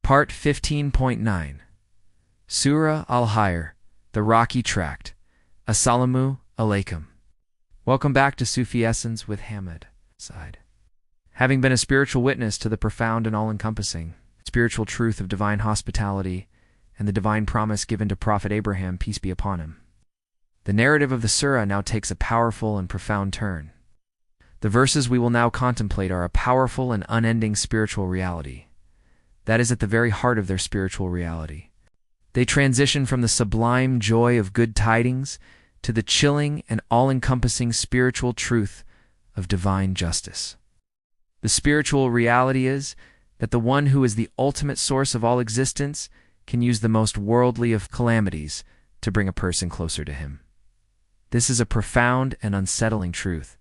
Part 15.9 Surah Al-Hijr, the Rocky Tract. Assalamu alaikum. Welcome back to Sufi Essence with Hammad Syed. Having been a spiritual witness to the profound and all-encompassing spiritual truth of divine hospitality and the divine promise given to Prophet Abraham, peace be upon him, the narrative of the surah now takes a powerful and profound turn. The verses we will now contemplate are a powerful and unending spiritual reality that is at the very heart of their spiritual reality. They transition from the sublime joy of good tidings to the chilling and all-encompassing spiritual truth of divine justice. The spiritual reality is that the one who is the ultimate source of all existence can use the most worldly of calamities to bring a person closer to him. This is a profound and unsettling truth,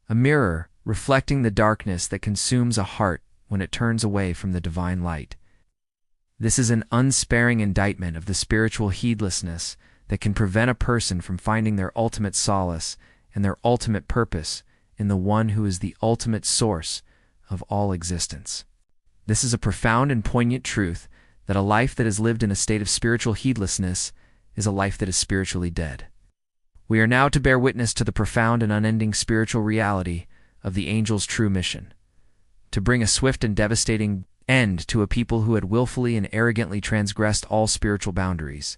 a mirror reflecting the darkness that consumes a heart when it turns away from the divine light. This is an unsparing indictment of the spiritual heedlessness that can prevent a person from finding their ultimate solace and their ultimate purpose in the one who is the ultimate source of all existence. This is a profound and poignant truth that a life that is lived in a state of spiritual heedlessness is a life that is spiritually dead. We are now to bear witness to the profound and unending spiritual reality of the angel's true mission: to bring a swift and devastating end to a people who had willfully and arrogantly transgressed all spiritual boundaries.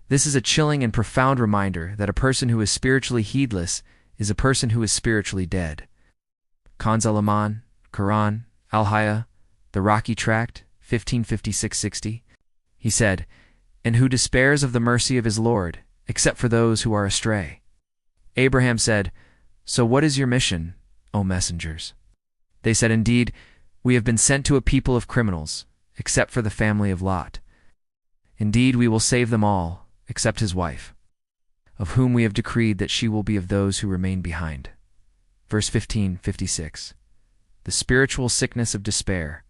This is a chilling and profound reminder that a person who is spiritually heedless is a person who is spiritually dead. Kanz al-Aman, Quran, Al-Hijr, the Rocky Tract, 1556-60. He said, "And who despairs of the mercy of his Lord, except for those who are astray?" Abraham said, "So what is your mission, O messengers?" They said, "Indeed, we have been sent to a people of criminals, except for the family of Lot. Indeed, we will save them all, except his wife, of whom we have decreed that she will be of those who remain behind." Verse 1556. The spiritual sickness of despair.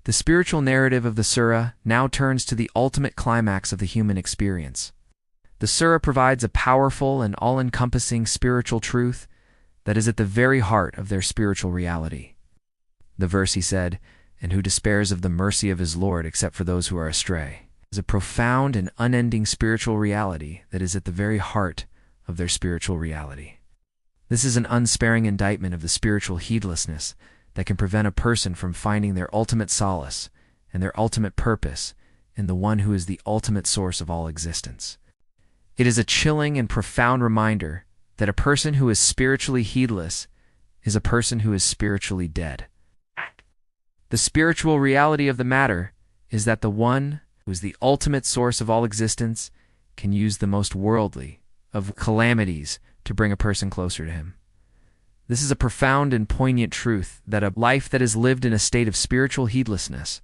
The spiritual narrative of the surah now turns to the ultimate climax of the human experience. The surah provides a powerful and all-encompassing spiritual truth that is at the very heart of their spiritual reality. The verse he said, "And who despairs of the mercy of his Lord except for those who are astray," is a profound and unending spiritual reality that is at the very heart of their spiritual reality. This is an unsparing indictment of the spiritual heedlessness that can prevent a person from finding their ultimate solace and their ultimate purpose in the one who is the ultimate source of all existence. It is a chilling and profound reminder that a person who is spiritually heedless is a person who is spiritually dead. The spiritual reality of the matter is that the one who is the ultimate source of all existence can use the most worldly of calamities to bring a person closer to him. This is a profound and poignant truth that a life that is lived in a state of spiritual heedlessness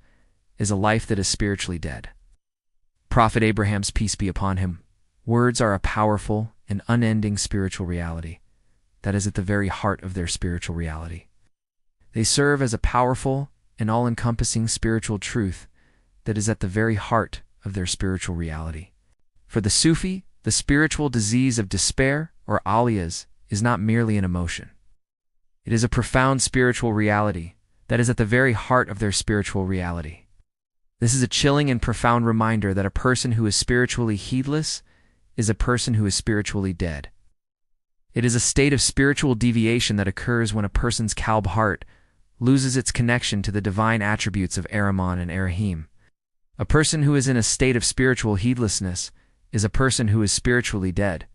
is a life that is spiritually dead. Prophet Abraham's peace be upon him, words are a powerful and unending spiritual reality that is at the very heart of their spiritual reality. They serve as a powerful and all-encompassing spiritual truth that is at the very heart of their spiritual reality. For the Sufi, the spiritual disease of despair, or aliyas, is not merely an emotion. It is a profound spiritual reality that is at the very heart of their spiritual reality. This is a chilling and profound reminder that a person who is spiritually heedless is a person who is spiritually dead. It is a state of spiritual deviation that occurs when a person's kalb heart loses its connection to the divine attributes of Ar-Rahman and Ar-Rahim. A person who is in a state of spiritual heedlessness is a person who is spiritually dead.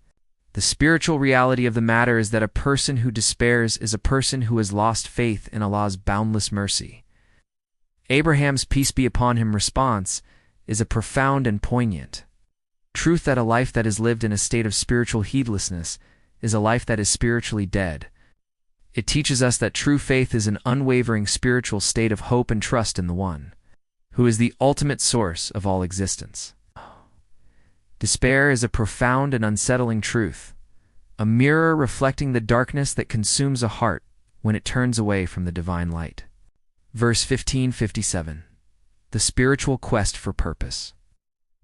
The spiritual reality of the matter is that a person who despairs is a person who has lost faith in Allah's boundless mercy. Abraham's peace be upon him response is a profound and poignant truth that a life that is lived in a state of spiritual heedlessness is a life that is spiritually dead. It teaches us that true faith is an unwavering spiritual state of hope and trust in the One, who is the ultimate source of all existence. Despair is a profound and unsettling truth, a mirror reflecting the darkness that consumes a heart when it turns away from the divine light. Verse 1557. The spiritual quest for purpose.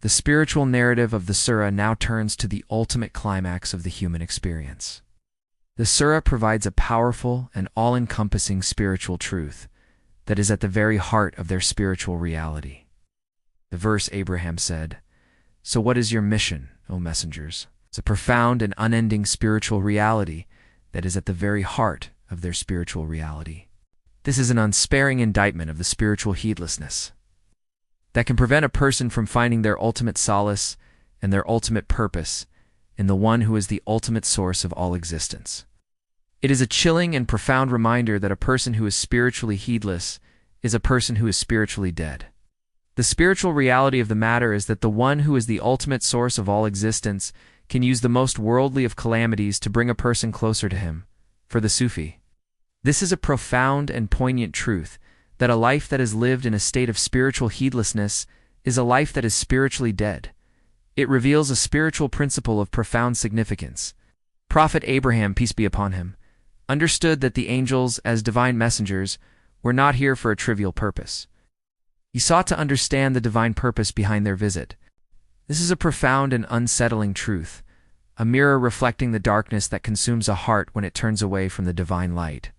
The spiritual narrative of the surah now turns to the ultimate climax of the human experience. The surah provides a powerful and all-encompassing spiritual truth that is at the very heart of their spiritual reality. The verse Abraham said, "So what is your mission, O messengers?" It's a profound and unending spiritual reality that is at the very heart of their spiritual reality. This is an unsparing indictment of the spiritual heedlessness that can prevent a person from finding their ultimate solace and their ultimate purpose in the one who is the ultimate source of all existence. It is a chilling and profound reminder that a person who is spiritually heedless is a person who is spiritually dead. The spiritual reality of the matter is that the one who is the ultimate source of all existence can use the most worldly of calamities to bring a person closer to him. For the Sufi, this is a profound and poignant truth, that a life that is lived in a state of spiritual heedlessness is a life that is spiritually dead. It reveals a spiritual principle of profound significance. Prophet Abraham, peace be upon him, understood that the angels, as divine messengers, were not here for a trivial purpose. He sought to understand the divine purpose behind their visit. This is a profound and unsettling truth, a mirror reflecting the darkness that consumes a heart when it turns away from the divine light.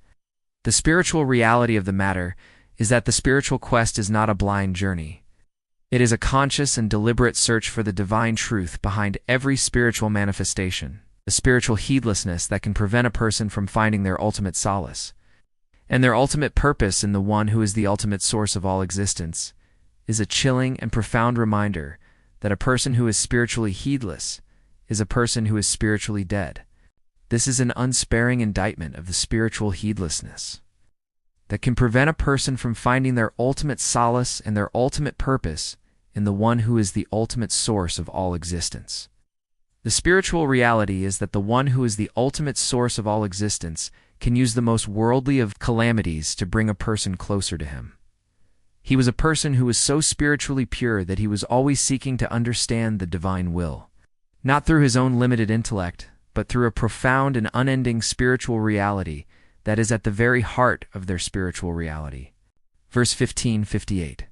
The spiritual reality of the matter is that the spiritual quest is not a blind journey. It is a conscious and deliberate search for the divine truth behind every spiritual manifestation, a spiritual heedlessness that can prevent a person from finding their ultimate solace and their ultimate purpose in the one who is the ultimate source of all existence. Is a chilling and profound reminder that a person who is spiritually heedless is a person who is spiritually dead. This is an unsparing indictment of the spiritual heedlessness that can prevent a person from finding their ultimate solace and their ultimate purpose in the one who is the ultimate source of all existence. The spiritual reality is that the one who is the ultimate source of all existence can use the most worldly of calamities to bring a person closer to him. He was a person who was so spiritually pure that he was always seeking to understand the divine will, not through his own limited intellect, but through a profound and unending spiritual reality that is at the very heart of their spiritual reality. Verse 1558.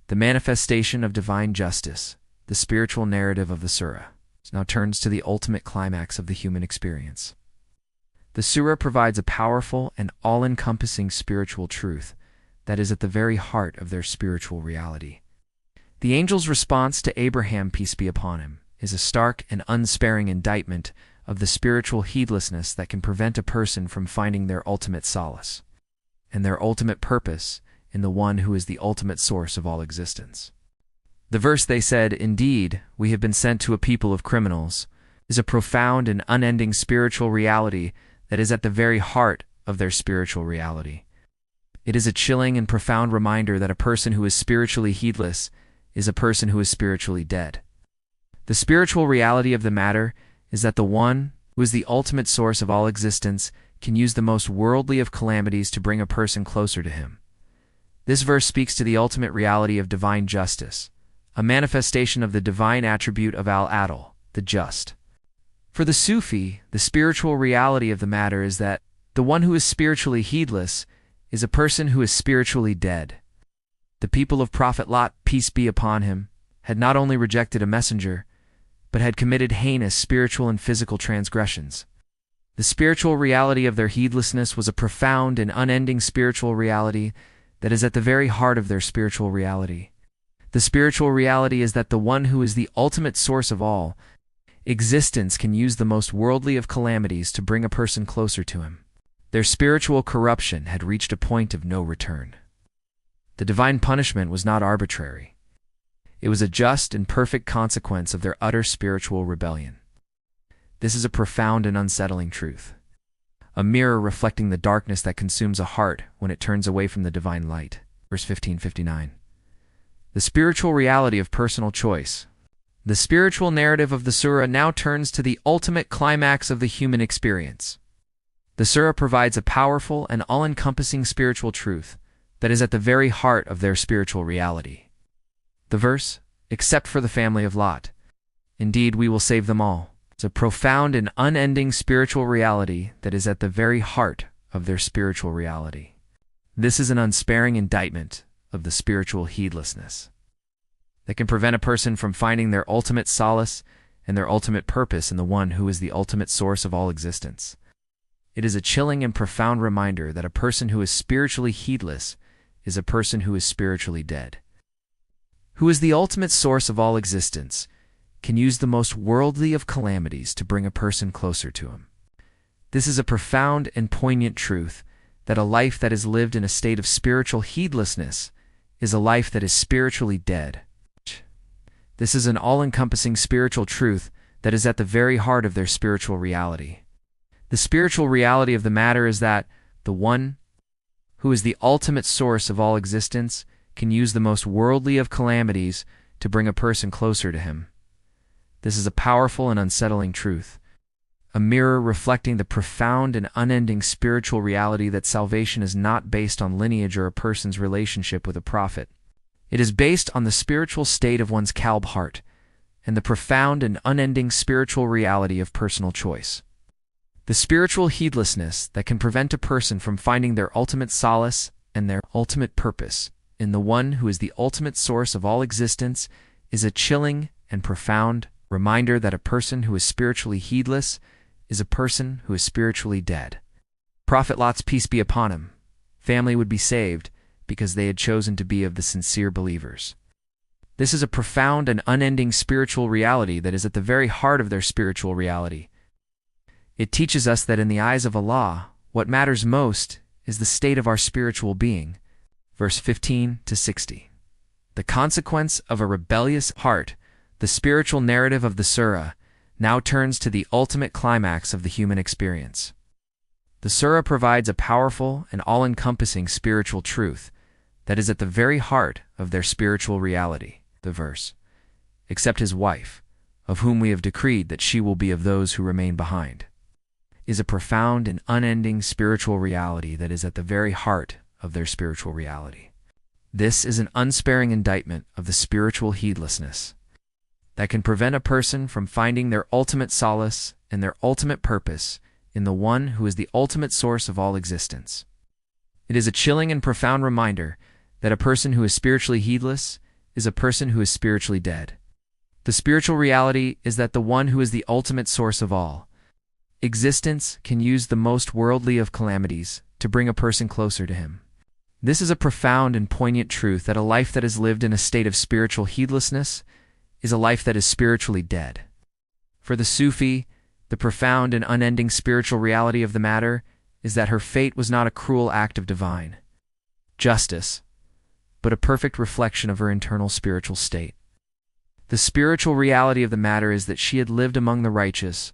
The manifestation of divine justice, the spiritual narrative of the surah, now turns to the ultimate climax of the human experience. The surah provides a powerful and all-encompassing spiritual truth that is at the very heart of their spiritual reality. The angel's response to Abraham, peace be upon him, is a stark and unsparing indictment of the spiritual heedlessness that can prevent a person from finding their ultimate solace and their ultimate purpose in the one who is the ultimate source of all existence. The verse they said, "Indeed, we have been sent to a people of criminals," is a profound and unending spiritual reality that is at the very heart of their spiritual reality. It is a chilling and profound reminder that a person who is spiritually heedless is a person who is spiritually dead. The spiritual reality of the matter is that the one who is the ultimate source of all existence can use the most worldly of calamities to bring a person closer to him. This verse speaks to the ultimate reality of divine justice, a manifestation of the divine attribute of al-adl, the just. For the Sufi, the spiritual reality of the matter is that the one who is spiritually heedless is a person who is spiritually dead. The people of Prophet Lot, peace be upon him, had not only rejected a messenger, but had committed heinous spiritual and physical transgressions. The spiritual reality of their heedlessness was a profound and unending spiritual reality that is at the very heart of their spiritual reality. The spiritual reality is that the one who is the ultimate source of all existence can use the most worldly of calamities to bring a person closer to him. Their spiritual corruption had reached a point of no return. The divine punishment was not arbitrary. It was a just and perfect consequence of their utter spiritual rebellion. This is a profound and unsettling truth, a mirror reflecting the darkness that consumes a heart when it turns away from the divine light. Verse 1559. The spiritual reality of personal choice. The spiritual narrative of the surah now turns to the ultimate climax of the human experience. The surah provides a powerful and all-encompassing spiritual truth that is at the very heart of their spiritual reality. The verse, "Except for the family of Lot, indeed we will save them all," is a profound and unending spiritual reality that is at the very heart of their spiritual reality. This is an unsparing indictment of the spiritual heedlessness that can prevent a person from finding their ultimate solace and their ultimate purpose in the one who is the ultimate source of all existence. It is a chilling and profound reminder that a person who is spiritually heedless is a person who is spiritually dead. who is the ultimate source of all existence, can use the most worldly of calamities to bring a person closer to him. This is a profound and poignant truth that a life that is lived in a state of spiritual heedlessness is a life that is spiritually dead. This is an all-encompassing spiritual truth that is at the very heart of their spiritual reality. The spiritual reality of the matter is that the one who is the ultimate source of all existence can use the most worldly of calamities to bring a person closer to him. This is a powerful and unsettling truth, a mirror reflecting the profound and unending spiritual reality that salvation is not based on lineage or a person's relationship with a prophet. It is based on the spiritual state of one's kalb heart and the profound and unending spiritual reality of personal choice. The spiritual heedlessness that can prevent a person from finding their ultimate solace and their ultimate purpose in the one who is the ultimate source of all existence is a chilling and profound reminder that a person who is spiritually heedless is a person who is spiritually dead. Prophet Lot's peace be upon him, family would be saved because they had chosen to be of the sincere believers. This is a profound and unending spiritual reality that is at the very heart of their spiritual reality. It teaches us that in the eyes of Allah, what matters most is the state of our spiritual being. Verse 15 to 60. The consequence of a rebellious heart, the spiritual narrative of the surah, now turns to the ultimate climax of the human experience. The surah provides a powerful and all-encompassing spiritual truth that is at the very heart of their spiritual reality. The verse, "Except his wife, of whom we have decreed that she will be of those who remain behind," is a profound and unending spiritual reality that is at the very heart of their spiritual reality. This is an unsparing indictment of the spiritual heedlessness that can prevent a person from finding their ultimate solace and their ultimate purpose in the one who is the ultimate source of all existence. It is a chilling and profound reminder that a person who is spiritually heedless is a person who is spiritually dead. The spiritual reality is that the one who is the ultimate source of all existence can use the most worldly of calamities to bring a person closer to him. This is a profound and poignant truth that a life that is lived in a state of spiritual heedlessness is a life that is spiritually dead. For the Sufi, the profound and unending spiritual reality of the matter is that her fate was not a cruel act of divine justice, but a perfect reflection of her internal spiritual state. The spiritual reality of the matter is that she had lived among the righteous,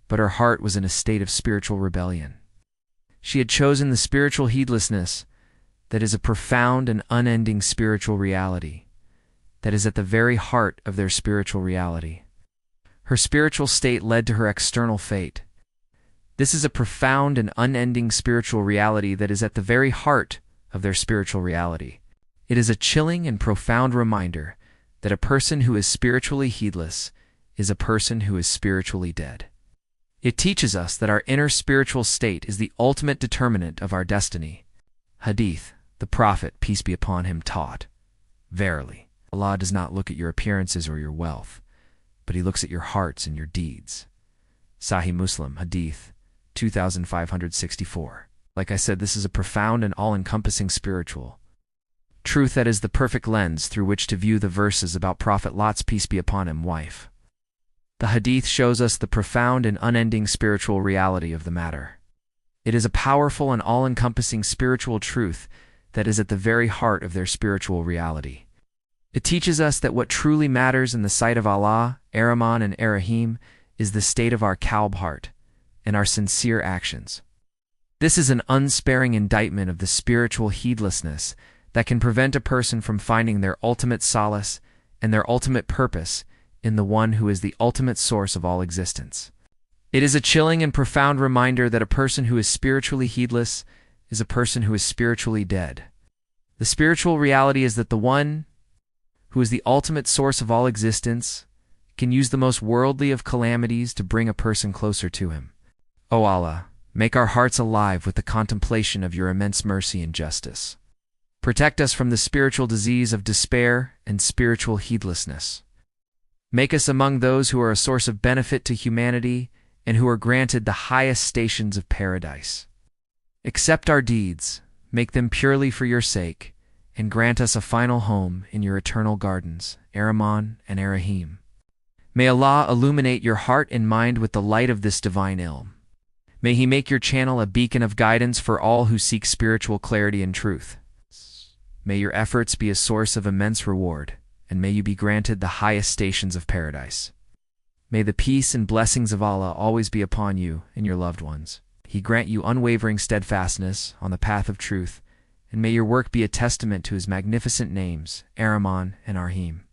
but her heart was in a state of spiritual rebellion. She had chosen the spiritual heedlessness that is a profound and unending spiritual reality that is at the very heart of their spiritual reality. Her spiritual state led to her external fate. This is a profound and unending spiritual reality that is at the very heart of their spiritual reality. It is a chilling and profound reminder that a person who is spiritually heedless is a person who is spiritually dead. It teaches us that our inner spiritual state is the ultimate determinant of our destiny. Hadith, the Prophet, peace be upon him, taught, "Verily, Allah does not look at your appearances or your wealth, but He looks at your hearts and your deeds." Sahih Muslim, Hadith 2564. Like I said, this is a profound and all-encompassing spiritual truth that is the perfect lens through which to view the verses about Prophet Lot's peace be upon him wife. The Hadith shows us the profound and unending spiritual reality of the matter. It is a powerful and all-encompassing spiritual truth that is at the very heart of their spiritual reality. It teaches us that what truly matters in the sight of Allah, Ar-Rahman and Ar-Rahim, is the state of our kalb heart and our sincere actions. This is an unsparing indictment of the spiritual heedlessness that can prevent a person from finding their ultimate solace and their ultimate purpose in the one who is the ultimate source of all existence. It is a chilling and profound reminder that a person who is spiritually heedless is a person who is spiritually dead. The spiritual reality is that the one who is the ultimate source of all existence can use the most worldly of calamities to bring a person closer to Him. O Allah, make our hearts alive with the contemplation of your immense mercy and justice. Protect us from the spiritual disease of despair and spiritual heedlessness. Make us among those who are a source of benefit to humanity and who are granted the highest stations of paradise. Accept our deeds, make them purely for your sake, and grant us a final home in your eternal gardens, Ar-Rahman and Ar-Rahim. May Allah illuminate your heart and mind with the light of this divine ilm. May He make your channel a beacon of guidance for all who seek spiritual clarity and truth. May your efforts be a source of immense reward, and may you be granted the highest stations of paradise. May the peace and blessings of Allah always be upon you and your loved ones. He grant you unwavering steadfastness on the path of truth, and may your work be a testament to His magnificent names, Ar-Rahman and Ar-Rahim.